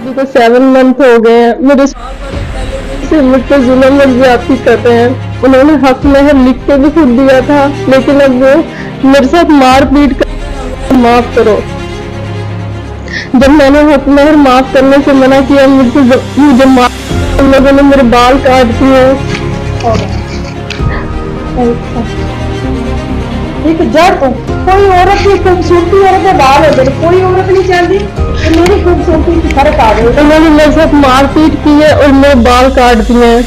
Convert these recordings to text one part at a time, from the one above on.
शादी को 7 मंथ हो गए हैं। मेरे से मुझ पर जुल्म और ज्यादती कर रहे हैं। उन्होंने हक महर लिख के भी खुद दिया था, लेकिन अब वो मेरे साथ मार पीट कर माफ करो। जब मैंने हक महर माफ करने से मना किया, मुझे माफ, उन लोगों ने मेरे बाल काट दिए। एक जड़ को कोई औरत की खूबसूरती औरत है बाल हो गए, कोई औरत नहीं चाहती तो मेरी खूबसूरती की फर्क आ गई। उन्होंने मेरे साथ मारपीट की है और मेरे बाल काट दिए हैं।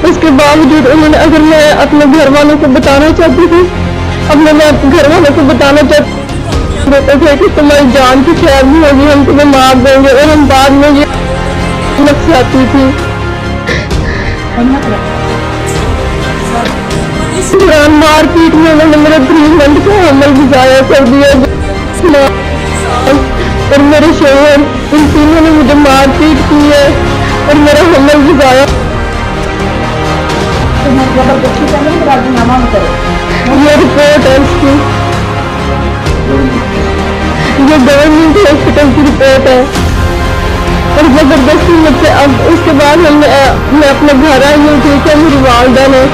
उसके बावजूद उन्होंने, अगर मैं अपने घर वालों को बताना चाहती थी, अब मैं घर वालों को बताना चाहती थे कि तुम्हारी जान की खैर नहीं होगी, हम तुम्हें मार देंगे, और हम बाद में ये नक्साती थी। मारपीट में उन्होंने मेरे 3 मंथ का हमल भी जाया कर दिया, और मेरे शोहर, इन तीनों ने मुझे मारपीट की है और मेरा हमल भी जाया। ये रिपोर्ट है इसकी, ये गवर्नमेंट हॉस्पिटल की रिपोर्ट है, और जबरदस्ती मुझसे। अब उसके बाद मैं अपने घर आई हूँ, ठीक है, मेरी वालदा ने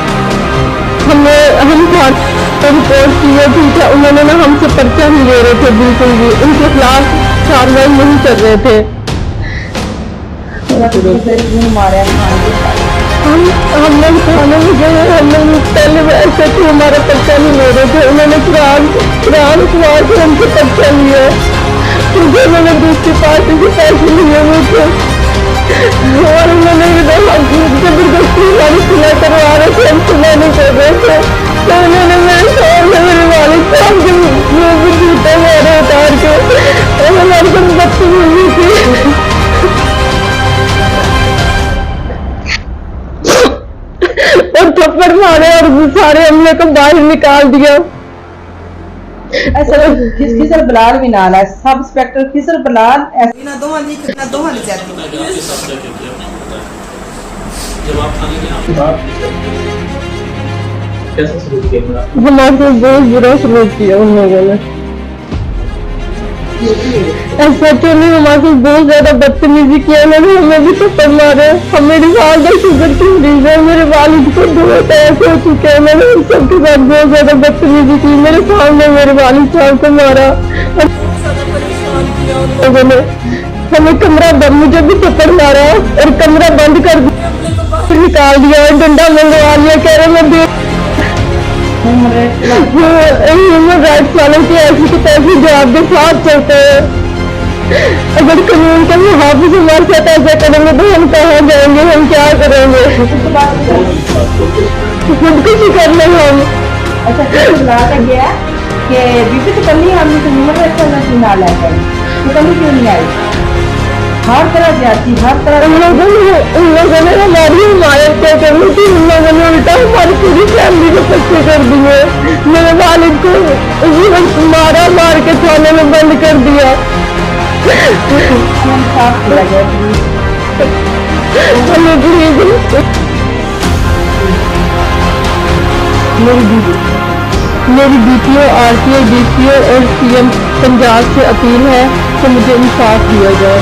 हम रिपोर्ट की है, ठीक है। उन्होंने ना हमसे पर्चा नहीं ले रहे थे, बिल्कुल भी उनके खिलाफ कार्रवाई नहीं कर रहे थे। हमने थाने में गए, हमने पहले ऐसे थे, हमारा पर्चा नहीं ले रहे थे। उन्होंने कुरान खुआ के हमसे पर्चा लिया, क्योंकि उन्होंने दूसरी पार्टी से पैसे लिए हुए थे, और उन्होंने जबरदस्ती हमारी सुलह करवा रहे थे, हम सुलह नहीं कर रहे थे। तो उन्होंने मेरे वालिद साहब के मुँह में जूते मारे उतार के, और हमारे को बदतमीजी थी। और थप्पड़ मारे और सारे हमले को बाहर निकाल दिया। ऐसा खिसर बलाल भी नाल है, सब इंस्पेक्टर खिसर बलाल ऐसे ना दोहां नहीं चाहती। जब आप थाने में कैसा सलूक किया? हमारे साथ बहुत बुरा सलूक किया उन लोगों ने। ऐसा क्यों नहीं, हमारे साथ बहुत ज्यादा बदतमीजी किया उन्होंने, हमें भी थप्पड़ मारे। हम मेरी वालदा शुगर की मरीज है, मेरे वालिद को 2 अटैक हो चुके हैं, मैंने उन सबके साथ बहुत ज्यादा बदतमीजी की। मेरे सामने मेरे वालिद साहब को मारा, लोगों ने हमें कमरा बंद, मुझे भी थप्पड़ मारा और कमरा बंद कर निकाल दिया और डंडा मंगवा लिया, कह रहे मैं ह्यूमन राइट्स वालों की ऐसी की तैसी जवाब के साथ चलते हैं। अगर कानून के मुहाफिज हमारे साथ ऐसा करेंगे तो हम कहाँ जाएंगे, हम क्या करेंगे, खुदकुशी कर लेंगे हम। अच्छा गया कि बीबी तो कल हमने तो ह्यूमन राइट्स वाला क्यों ना लाया, तो कल क्यों नहीं आई? हर तरह जाती, हर तरह उन लोगों ने हमारी हिमायत क्या करनी थी, उन लोगों ने उल्टा हमारी पूरी फैमिली को पक्के कर दिए। मेरे वालिद को मारा, मार के थाने में बंद कर दिया। मेरी DPO, RTO, DCO और CM पंजाब से अपील है कि मुझे इंसाफ दिया जाए।